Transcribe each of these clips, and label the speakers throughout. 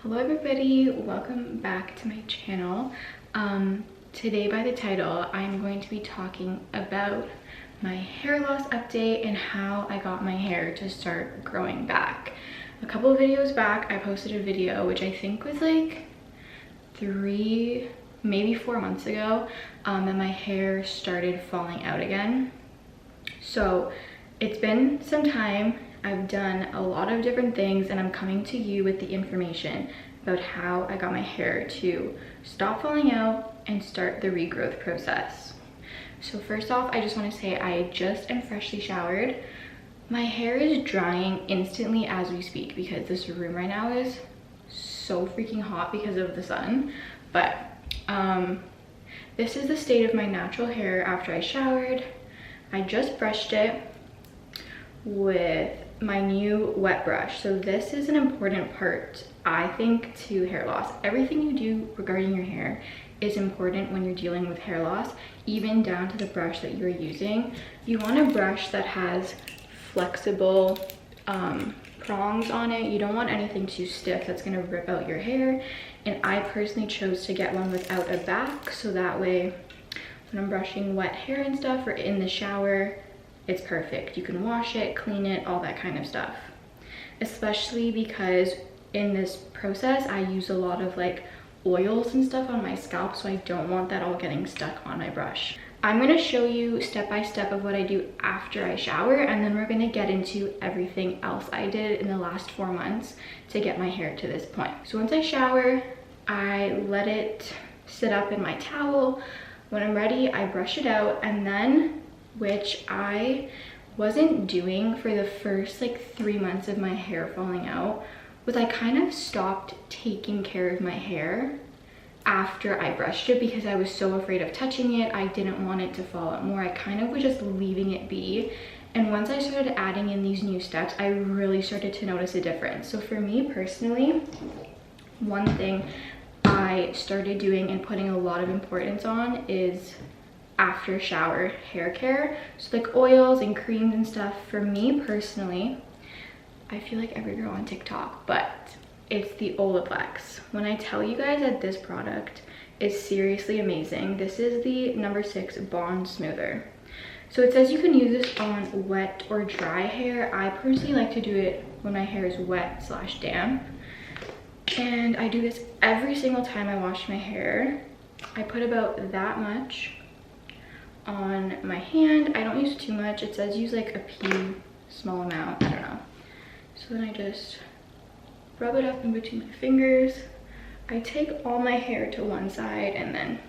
Speaker 1: Hello everybody, welcome back to my channel. Today by the title, I'm going to be talking about my hair loss update and how I got my hair to start growing back. A couple of videos back, I posted a video which I think was like 3, maybe 4 months ago, and my hair started falling out again. So it's been some time. I've done a lot of different things and I'm coming to you with the information about how I got my hair to stop falling out and start the regrowth process. So first off, I just want to say I just am freshly showered. My hair is drying instantly as we speak because this room right now is so freaking hot because of the sun. But this is the state of my natural hair after I showered. I just brushed it with my new wet brush. So this is an important part, I think, to hair loss. Everything you do regarding your hair is important when you're dealing with hair loss, even down to the brush that you're using. You want a brush that has flexible prongs on it. You don't want anything too stiff that's gonna rip out your hair. And I personally chose to get one without a back, so that way when I'm brushing wet hair and stuff or in the shower, it's perfect. You can wash it, clean it, all that kind of stuff. Especially because in this process, I use a lot of like oils and stuff on my scalp, so I don't want that all getting stuck on my brush. I'm gonna show you step by step of what I do after I shower, and then we're gonna get into everything else I did in the last 4 months to get my hair to this point. So once I shower, I let it sit up in my towel. When I'm ready, I brush it out, and then, which I wasn't doing for the first like 3 months of my hair falling out, was I kind of stopped taking care of my hair after I brushed it because I was so afraid of touching it. I didn't want it to fall out more. I kind of was just leaving it be. And once I started adding in these new steps, I really started to notice a difference. So for me personally, one thing I started doing and putting a lot of importance on is after shower hair care. So like oils and creams and stuff. For me personally, I feel like every girl on TikTok, but it's the Olaplex. When I tell you guys that this product is seriously amazing, this is the number 6 Bond Smoother. So it says you can use this on wet or dry hair. I personally like to do it when my hair is wet / damp. And I do this every single time I wash my hair. I put about that much on my hand. I don't use too much. It says use like a pea, small amount, I don't know. So then I just rub it up in between my fingers. I take all my hair to one side and then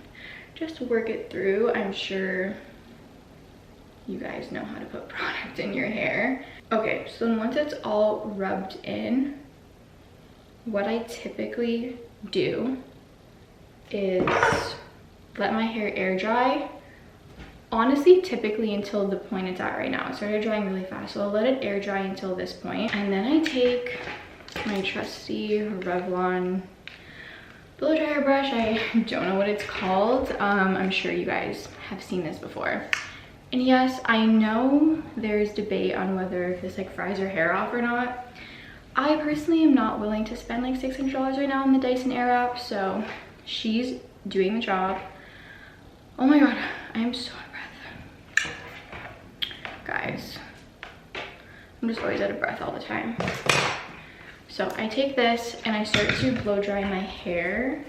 Speaker 1: just work it through. I'm sure you guys know how to put product in your hair. Okay, so then once it's all rubbed in, what I typically do is let my hair air dry. Honestly, typically until the point it's at right now. It started drying really fast, so I'll let it air dry until this point. And then I take my trusty Revlon blow dryer brush. I don't know what it's called. I'm sure you guys have seen this before. And yes, I know there's debate on whether this like fries your hair off or not. I personally am not willing to spend like $600 right now on the Dyson Airwrap, so she's doing the job. Oh my god, I am so out of breath. Guys, I'm just always out of breath all the time. So I take this and I start to blow dry my hair.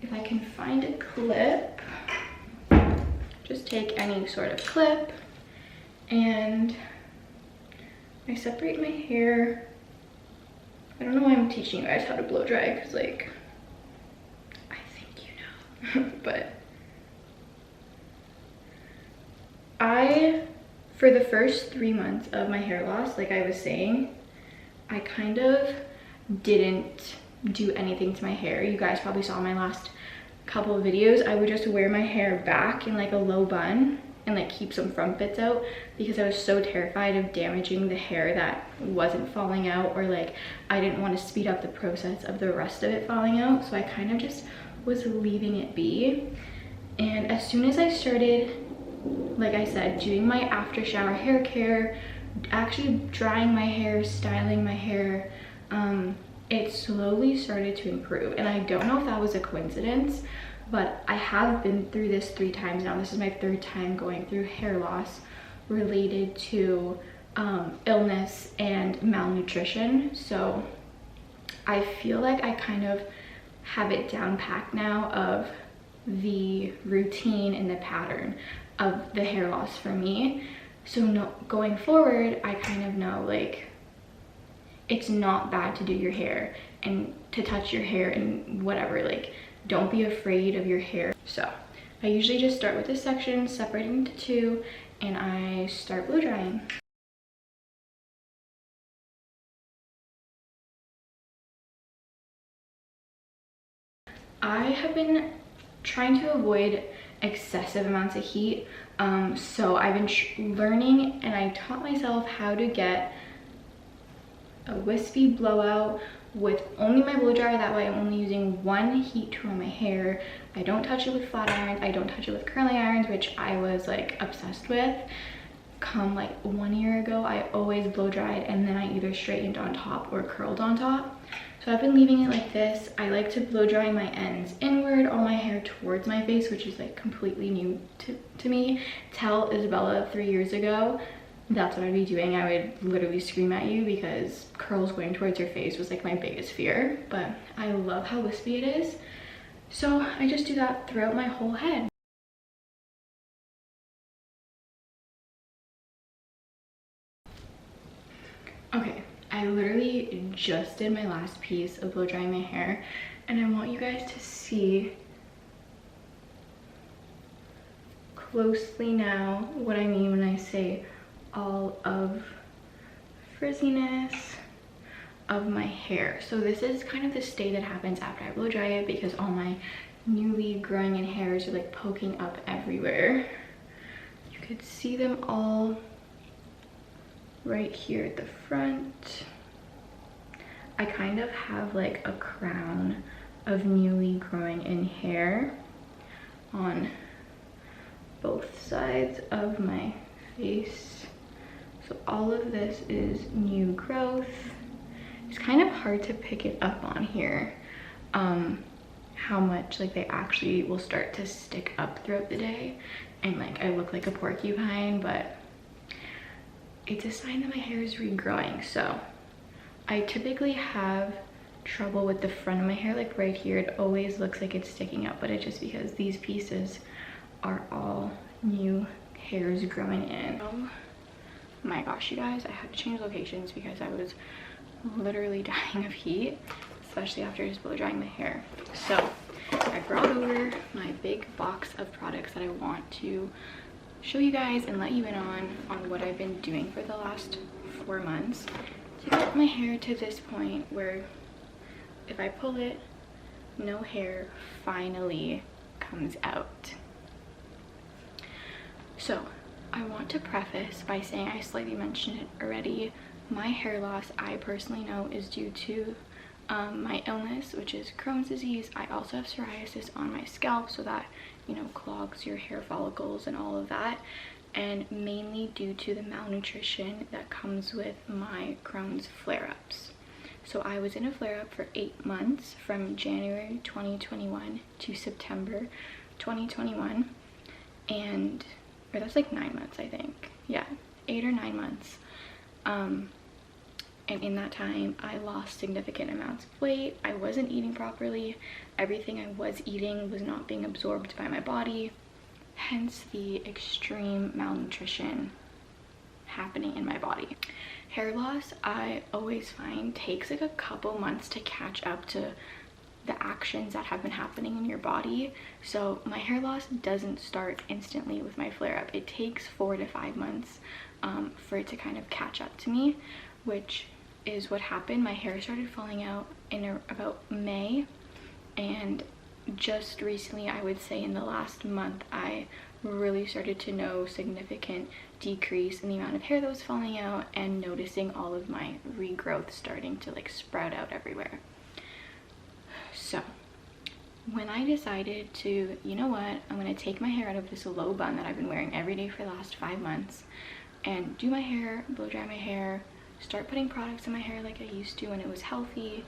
Speaker 1: If I can find a clip, just take any sort of clip and I separate my hair. I don't know why I'm teaching you guys how to blow dry, because like, I think you know, but for the first 3 months of my hair loss, like I was saying, I kind of didn't do anything to my hair. You guys probably saw my last couple of videos. I would just wear my hair back in like a low bun and like keep some front bits out because I was so terrified of damaging the hair that wasn't falling out, or like I didn't want to speed up the process of the rest of it falling out. So I kind of just was leaving it be. And as soon as I started, like I said, doing my after shower hair care, actually drying my hair, styling my hair, it slowly started to improve. And I don't know if that was a coincidence, but I have been through this 3 times now. This is my 3rd time going through hair loss related to illness and malnutrition. So I feel like I kind of have it down packed now of the routine and the pattern of the hair loss for me. So no, going forward, I kind of know like it's not bad to do your hair and to touch your hair and whatever. Like, don't be afraid of your hair. So I usually just start with this section, separate it into 2, and I start blow drying. I have been trying to avoid excessive amounts of heat. So I've been learning, and I taught myself how to get a wispy blowout with only my blow dryer. That way I'm only using 1 heat tool on my hair. I don't touch it with flat irons. I don't touch it with curling irons, which I was like obsessed with. Come like 1 year ago, I always blow dried and then I either straightened on top or curled on top. So I've been leaving it like this. I like to blow dry my ends inward, all my hair towards my face, which is like completely new to me. Tell Isabella 3 years ago, that's what I'd be doing. I would literally scream at you because curls going towards your face was like my biggest fear. But I love how wispy it is. So I just do that throughout my whole head. Okay, I literally just did my last piece of blow drying my hair, and I want you guys to see closely now what I mean when I say all of frizziness of my hair. So this is kind of the state that happens after I blow dry it, because all my newly growing in hairs are like poking up everywhere. You could see them all right here at the front. I kind of have like a crown of newly growing in hair on both sides of my face. So all of this is new growth. It's kind of hard to pick it up on here, how much like they actually will start to stick up throughout the day, and like I look like a porcupine, but it's a sign that my hair is regrowing. So I typically have trouble with the front of my hair, like right here. It always looks like it's sticking up, but it's just because these pieces are all new hairs growing in. Oh my gosh, you guys, I had to change locations because I was literally dying of heat, especially after just blow drying my hair. So I brought over my big box of products that I want to show you guys and let you in on what I've been doing for the last 4 months to get my hair to this point where if I pull it, no hair finally comes out. So I want to preface by saying, I slightly mentioned it already, my hair loss I personally know is due to my illness, which is Crohn's disease. I also have psoriasis on my scalp, so that, you know, clogs your hair follicles and all of that, and mainly due to the malnutrition that comes with my Crohn's flare-ups. So I was in a flare-up for 8 months, from January 2021 to September 2021, and or that's like 9 months, I think. Yeah, 8 or 9 months. And in that time, I lost significant amounts of weight. I wasn't eating properly. Everything I was eating was not being absorbed by my body. Hence the extreme malnutrition happening in my body. Hair loss, I always find, takes like a couple months to catch up to the actions that have been happening in your body. So my hair loss doesn't start instantly with my flare-up. It takes 4 to 5 months for it to kind of catch up to me, which is what happened. My hair started falling out in about May, and just recently, I would say in the last month, I really started to know significant decrease in the amount of hair that was falling out, and noticing all of my regrowth starting to like sprout out everywhere. So when I decided to, you know what, I'm gonna take my hair out of this low bun that I've been wearing every day for the last 5 months and do my hair, blow dry my hair, start putting products in my hair like I used to when it was healthy,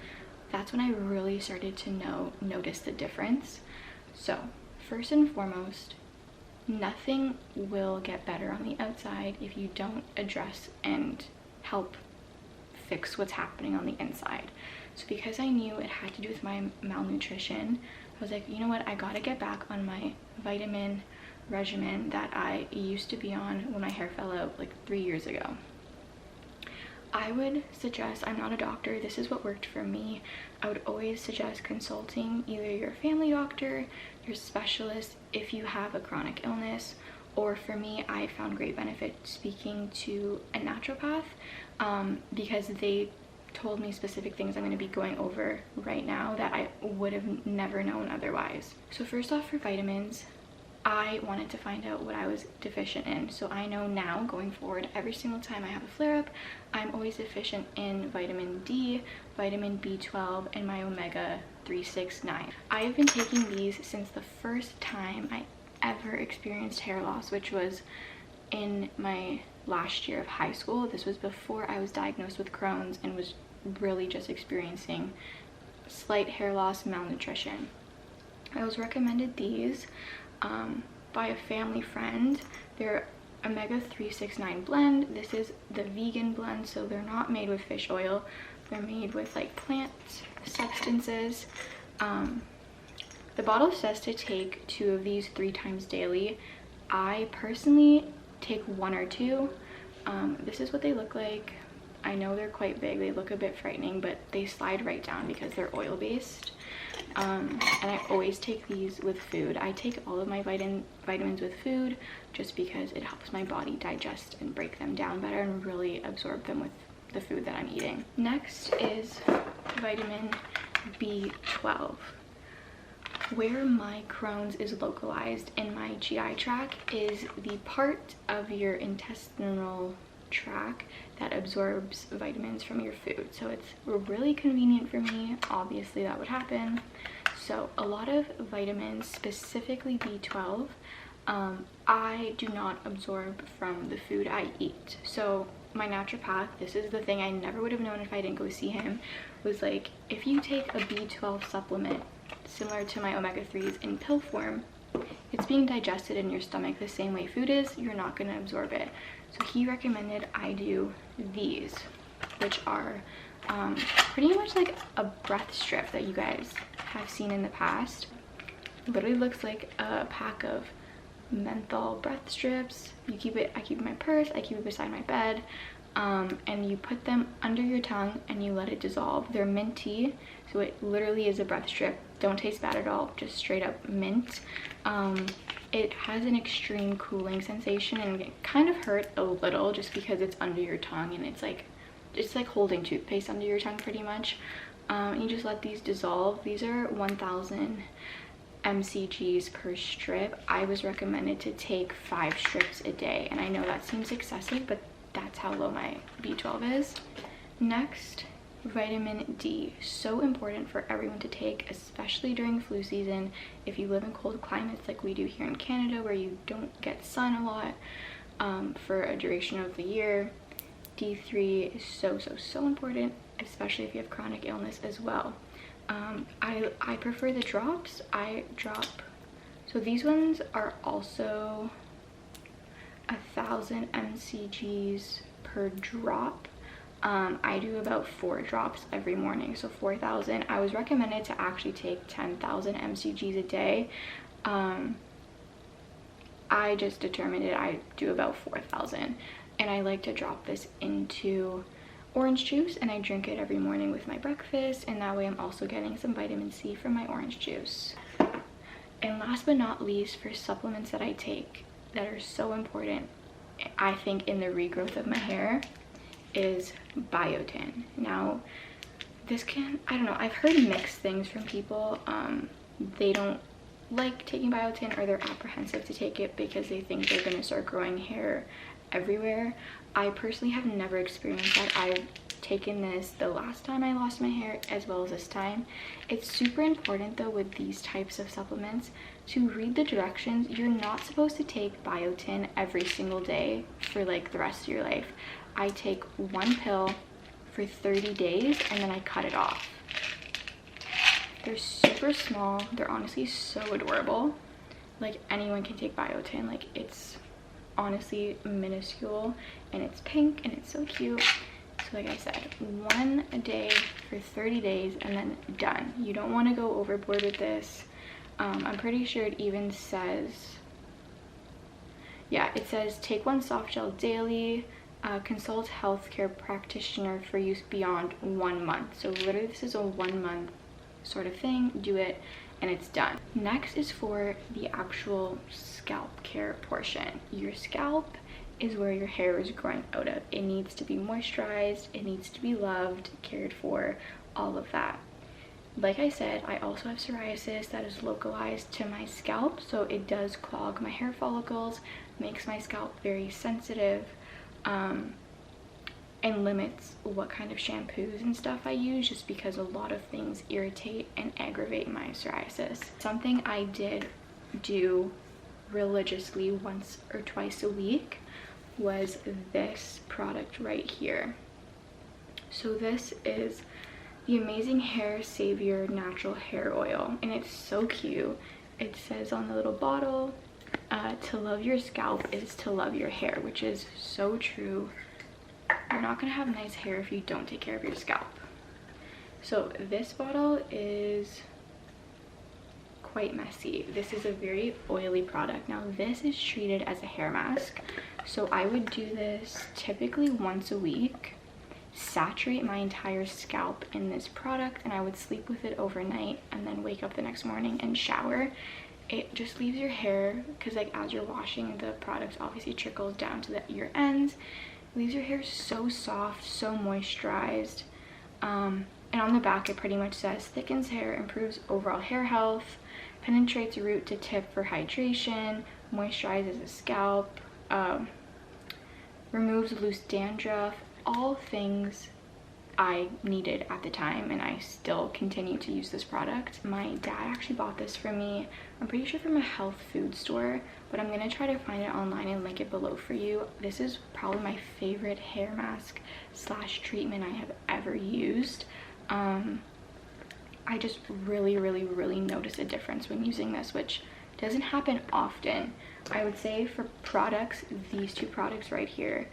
Speaker 1: that's when I really started to notice the difference. So first and foremost, nothing will get better on the outside if you don't address and help fix what's happening on the inside. So because I knew it had to do with my malnutrition, I was like, you know what, I gotta get back on my vitamin regimen that I used to be on when my hair fell out like 3 years ago. I would suggest, I'm not a doctor, this is what worked for me. I would always suggest consulting either your family doctor, your specialist if you have a chronic illness, or for me, I found great benefit speaking to a naturopath because they told me specific things I'm going to be going over right now that I would have never known otherwise. So first off, for vitamins, I wanted to find out what I was deficient in. So I know now going forward, every single time I have a flare-up, I'm always deficient in vitamin D, vitamin B12, and my omega 369. I have been taking these since the first time I ever experienced hair loss, which was in my last year of high school. This was before I was diagnosed with Crohn's and was really just experiencing slight hair loss, malnutrition. I was recommended these by a family friend. They're omega 369 blend. This is the vegan blend, so they're not made with fish oil. They're made with like plant substances. The bottle says to take 2 of these 3 times daily. I personally take 1 or 2. This is what they look like. I know they're quite big, they look a bit frightening, but they slide right down because they're oil based. And I always take these with food. I take all of my vitamins with food just because it helps my body digest and break them down better and really absorb them with the food that I'm eating. Next is vitamin B12. Where my Crohn's is localized in my GI tract is the part of your intestinal tract that absorbs vitamins from your food. So it's really convenient for me. Obviously that would happen. So a lot of vitamins, specifically B12, I do not absorb from the food I eat. So my naturopath, this is the thing I never would have known if I didn't go see him, was like, if you take a B12 supplement similar to my omega-3s in pill form, it's being digested in your stomach the same way food is, you're not going to absorb it. So he recommended I do these, which are pretty much like a breath strip that you guys have seen in the past. It literally looks like a pack of menthol breath strips. I keep it in my purse, I keep it beside my bed, and you put them under your tongue and you let it dissolve. They're minty, so it literally is a breath strip. Don't taste bad at all, just straight up mint. It has an extreme cooling sensation and it kind of hurt a little just because it's under your tongue and it's like holding toothpaste under your tongue pretty much. You just let these dissolve. These are 1000 mcgs per strip. I was recommended to take 5 strips a day, and I know that seems excessive, but that's how low my B12 is. Next, vitamin D. So important for everyone to take, especially during flu season. If you live in cold climates like we do here in Canada, where you don't get sun a lot for a duration of the year, D3 is so important, especially if you have chronic illness as well. I prefer the drops. I drop, so these ones are also 1000 mcgs per drop. I do about 4 drops every morning, so 4,000. I was recommended to actually take 10,000 mcgs a day. I just determined it. I do about 4,000, and I like to drop this into orange juice, and I drink it every morning with my breakfast, and that way I'm also getting some vitamin C from my orange juice. And last but not least, for supplements that I take that are so important, I think, in the regrowth of my hair, is biotin. Now this I don't know, I've heard mixed things from people. They don't like taking biotin, or they're apprehensive to take it because they think they're going to start growing hair everywhere. I personally have never experienced that. I've taken this the last time I lost my hair as well as this time. It's super important though with these types of supplements to read the directions. You're not supposed to take biotin every single day for like the rest of your life. I take 1 pill for 30 days and then I cut it off. They're super small. They're honestly so adorable. Like, anyone can take biotin. Like, it's honestly minuscule, and it's pink, and it's so cute. So like I said, 1 a day for 30 days and then done. You don't want to go overboard with this. I'm pretty sure it even says, yeah, it says take 1 soft gel daily, consult healthcare practitioner for use beyond 1 month. So literally this is a 1 month sort of thing. Do it and it's done. Next is for the actual scalp care portion. Your scalp is where your hair is growing out of. It needs to be moisturized, it needs to be loved, cared for, all of that. Like I said, I also have psoriasis that is localized to my scalp, so it does clog my hair follicles, makes my scalp very sensitive, and limits what kind of shampoos and stuff I use, just because a lot of things irritate and aggravate my psoriasis. Something I did do religiously once or twice a week was this product right here. So this is the Amazing Hair Savior Natural Hair Oil, and it's so cute. It says on the little bottle, to love your scalp is to love your hair, which is so true. You're not gonna have nice hair if you don't take care of your scalp. So this bottle is quite messy. This is a very oily product. Now this is treated as a hair mask, so I would do this typically once a week, saturate my entire scalp in this product, and I would sleep with it overnight and then wake up the next morning and shower. It just leaves your hair, because like as you're washing, the product obviously trickles down to your ends. It leaves your hair so soft, so moisturized. And on the back it pretty much says thickens hair, improves overall hair health, penetrates root to tip for hydration, moisturizes the scalp, removes loose dandruff. All things I needed at the time, and I still continue to use this product. My dad actually bought this for me, I'm pretty sure from a health food store, but I'm gonna try to find it online and link it below for you. This is probably my favorite hair mask slash treatment I have ever used. I just really notice a difference when using this, which doesn't happen often. I would say for products, these 2 products right here,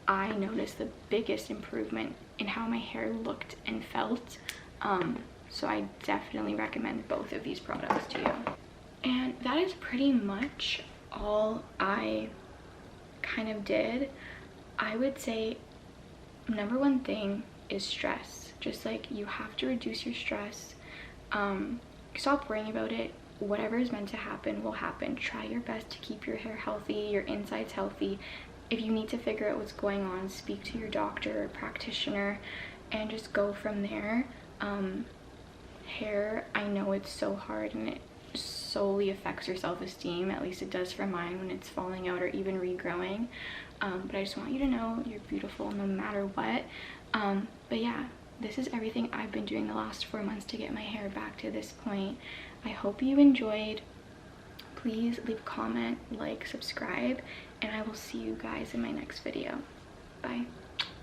Speaker 1: I noticed the biggest improvement in how my hair looked and felt. So I definitely recommend both of these products to you. And that is pretty much all I kind of did. I would say number 1 thing is stress. Just like, you have to reduce your stress. Stop worrying about it. Whatever is meant to happen will happen. Try your best to keep your hair healthy, your insides healthy. If you need to figure out what's going on, speak to your doctor or practitioner and just go from there. Hair, I know it's so hard and it solely affects your self-esteem. At least it does for mine when it's falling out or even regrowing. But I just want you to know you're beautiful no matter what. But yeah, this is everything I've been doing the last 4 months to get my hair back to this point. I hope you enjoyed. Please leave a comment, like, subscribe, and I will see you guys in my next video. Bye.